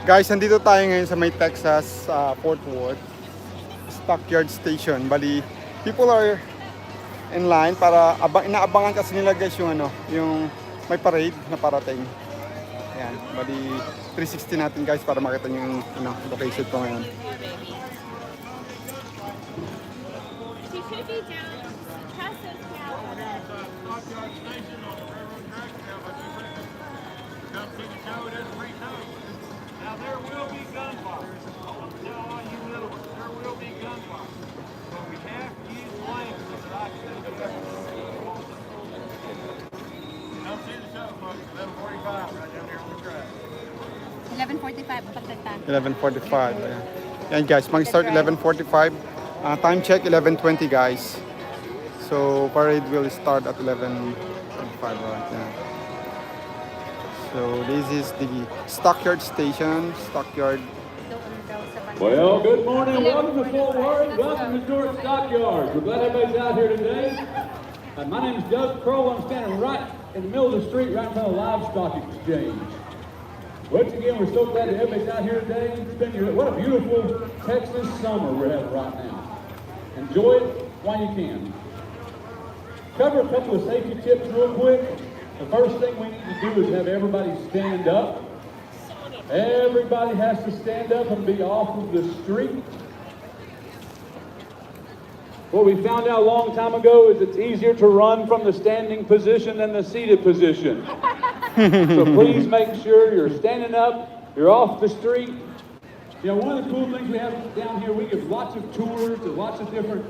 Guys, nandito tayo ngayon sa may Texas, Fort Worth Stockyard Station. Bali, people are in line para inaabangan kasi nila guys yung yung may parade na parating. Ayan, bali 360 natin guys para makita niyo yung location ko ngayon. Now there will be gunfire. I want to tell all you little ones, there will be gunfire. But we have to use language that I can Come see the show, folks. 11:45 right down here on the track. 11:45 pagtagtan. 11:45. Ayan. Ayan guys, mag-start 11:45. Time check 11:20 guys. So parade will start at 11:45 right now. So this is the Stockyard Station. Stockyard. Well, good morning. Welcome to Fort Worth. Welcome to George Stockyards. We're glad everybody's out here today. My name is Doug Crow. I'm standing right in the middle of the street, right in front of the Livestock Exchange. Once again, we're so glad that everybody's out here today. What a beautiful Texas summer we're having right now. Enjoy it while you can. Cover a couple of safety tips real quick. The first thing we need to do is have everybody stand up. Everybody has to stand up and be off of the street. What we found out a long time ago is it's easier to run from the standing position than the seated position. So please make sure you're standing up, you're off the street. You know, one of the cool things we have down here, we give lots of tours to lots of different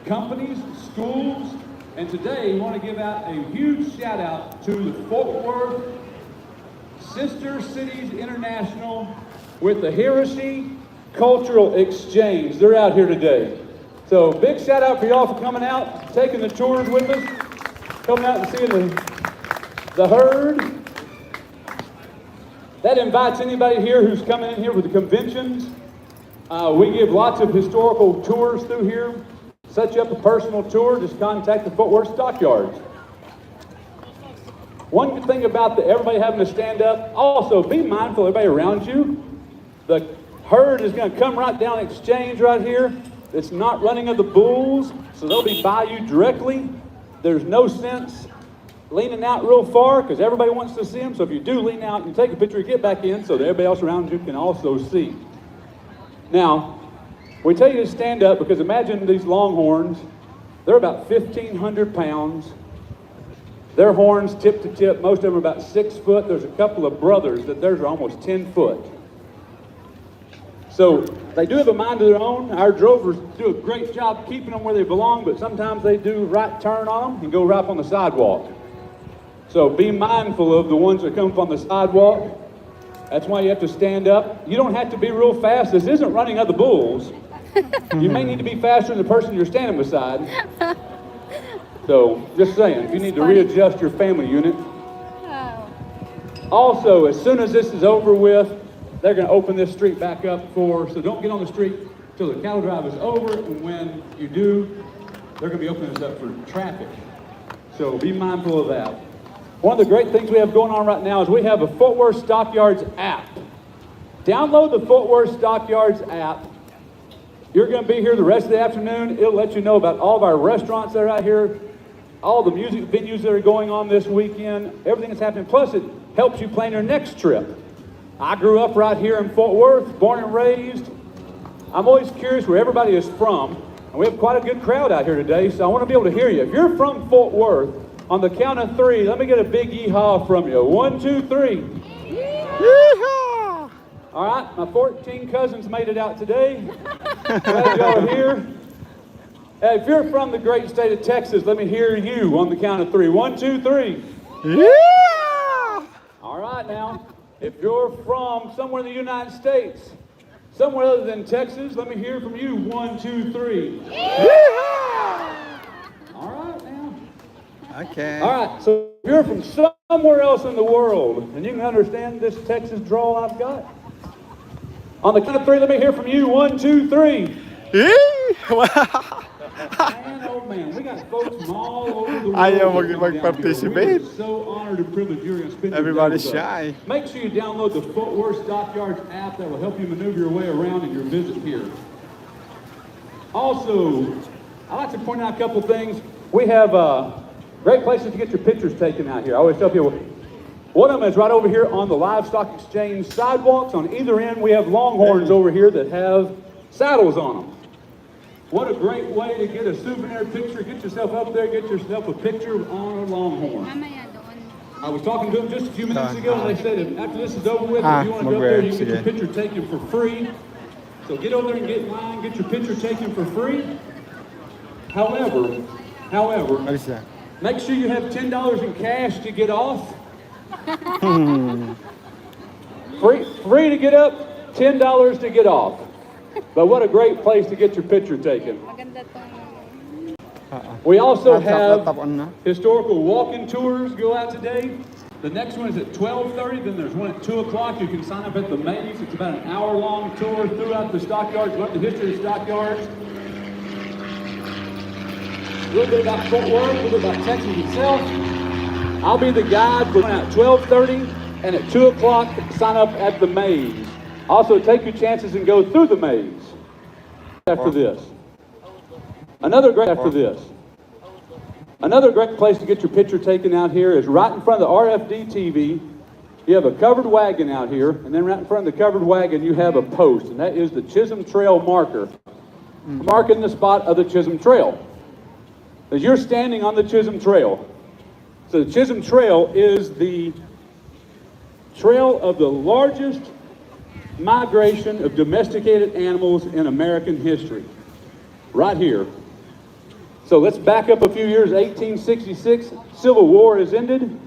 companies, schools. And today, we want to give out a huge shout out to the Fort Worth Sister Cities International with the Hiroshi Cultural Exchange. They're out here today. So big shout out for y'all for coming out, taking the tours with us, coming out and seeing the herd. That invites anybody here who's coming in here with the conventions. We give lots of historical tours through here. Set you up a personal tour, just contact the Fort Worth Stockyards. One good thing about everybody having to stand up, also be mindful of everybody around you. The herd is going to come right down Exchange right here. It's not running of the bulls, so they'll be by you directly. There's no sense leaning out real far because everybody wants to see them. So if you do lean out and take a picture, get back in so that everybody else around you can also see. Now, we tell you to stand up because imagine these longhorns. They're about 1,500 pounds. Their horns tip to tip, most of them are about 6 foot. There's a couple of brothers that theirs are almost 10 foot. So they do have a mind of their own. Our drovers do a great job keeping them where they belong, but sometimes they do right turn on them and go right up on the sidewalk. So be mindful of the ones that come up on the sidewalk. That's why you have to stand up. You don't have to be real fast. This isn't running other bulls. You may need to be faster than the person you're standing beside. So, just saying, if you need to readjust your family unit. Also, as soon as this is over with, they're going to open this street back up so don't get on the street until the cattle drive is over, and when you do, they're going to be opening this up for traffic. So be mindful of that. One of the great things we have going on right now is we have a Fort Worth Stockyards app. Download the Fort Worth Stockyards app. You're going to be here the rest of the afternoon. It'll let you know about all of our restaurants that are out here, all the music venues that are going on this weekend, everything that's happening. Plus, it helps you plan your next trip. I grew up right here in Fort Worth, born and raised. I'm always curious where everybody is from, and we have quite a good crowd out here today, so I want to be able to hear you. If you're from Fort Worth, on the count of 3, let me get a big yeehaw from you. 1, 2, 3. Yeehaw! All right, my 14 cousins made it out today. Glad y'all are here. If you're from the great state of Texas, let me hear you on the count of 3. 1, 2, 3. Yeah! All right now, if you're from somewhere in the United States, somewhere other than Texas, let me hear from you. 1, 2, 3. Yeehaw! All right now. Okay. All right, so if you're from somewhere else in the world, and you can understand this Texas drawl I've got, on the count of 3, let me hear from you. 1, 2, 3. Man, oh man, we got folks from all over the world. Ayaw that come down here. mag-participate. We are so honored and privileged you're going to spend your day Everybody's with us. shy. Make sure you download the Fort Worth Stockyards app that will help you maneuver your way around in your visit here. Also, I'd like to point out a couple of things. We have great places to get your pictures taken out here. I always tell people, one of them is right over here on the Livestock Exchange sidewalks. On either end, we have longhorns over here that have saddles on them. What a great way to get a souvenir picture. Get yourself up there, get yourself a picture on a longhorn. Mamaya doon. I was talking to them just a few minutes ago, and they said if after this is over with, Ah, if you want to go up there, you can get your sige. picture taken for free. So get over there and get in line, get your picture taken for free. However, Alis na. make sure you have $10 in cash to get off. Free to get up, $10 to get off. But what a great place to get your picture taken. Maganda tong... We also Tap have on na. historical walking tours go out today. The next one is at 12:30, then there's one at 2 o'clock. You can sign up at the maze. It's about an hour-long tour throughout the stockyards, learn the history of the stockyards. A little bit about Fort Worth, a little bit about Texas itself. I'll be the guide for at 12:30 and at 2 o'clock, sign up at the maze. Also, take your chances and go through the maze after this. Another great place to get your picture taken out here is right in front of the RFD TV. You have a covered wagon out here, and then right in front of the covered wagon, you have a post, and that is the Chisholm Trail marker, marking the spot of the Chisholm Trail. As you're standing on the Chisholm Trail, so the Chisholm Trail is the trail of the largest migration of domesticated animals in American history, right here. So let's back up a few years. 1866, Civil War is ended.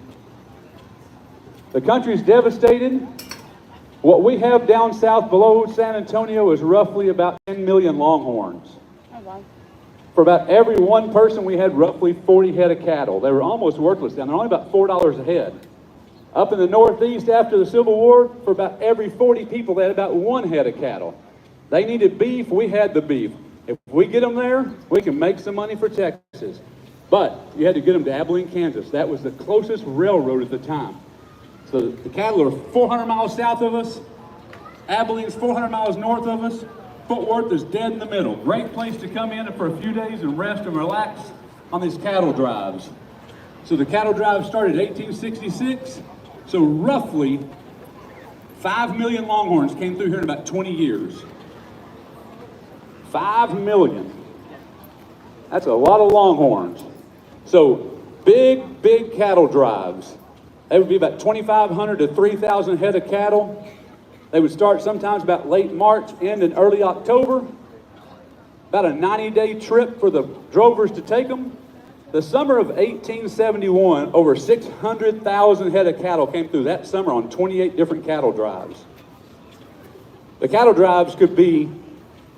The country's devastated. What we have down south below San Antonio is roughly about 10 million longhorns. Oh, wow. For about every one person, we had roughly 40 head of cattle. They were almost worthless down there, only about $4 a head. Up in the Northeast after the Civil War, for about every 40 people, they had about 1 head of cattle. They needed beef, we had the beef. If we get them there, we can make some money for Texas. But you had to get them to Abilene, Kansas. That was the closest railroad at the time. So the cattle are 400 miles south of us. Abilene's 400 miles north of us. Fort Worth is dead in the middle. Great place to come in for a few days and rest and relax on these cattle drives. So the cattle drive started in 1866. So roughly 5 million longhorns came through here in about 20 years. 5 million. That's a lot of longhorns. So big cattle drives. They would be about 2,500 to 3,000 head of cattle. They would start sometimes about late March, end in early October. About a 90-day trip for the drovers to take them. The summer of 1871, over 600,000 head of cattle came through that summer on 28 different cattle drives. The cattle drives could be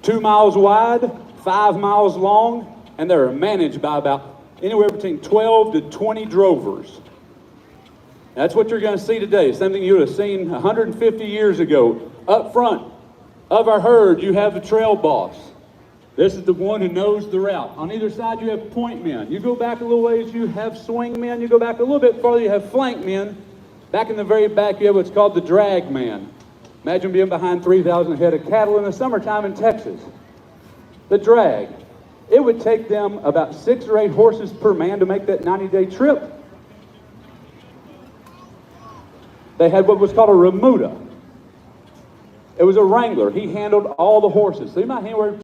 2 miles wide, 5 miles long, and they're managed by about anywhere between 12 to 20 drovers. That's what you're going to see today. Something you would have seen 150 years ago. Up front of our herd, you have the trail boss. This is the one who knows the route. On either side, you have point men. You go back a little ways, you have swing men. You go back a little bit farther, you have flank men. Back in the very back, you have what's called the drag man. Imagine being behind 3,000 head of cattle in the summertime in Texas. The drag. It would take them about 6 or 8 horses per man to make that 90-day trip. They had what was called a remuda. It was a wrangler. He handled all the horses. So you might hear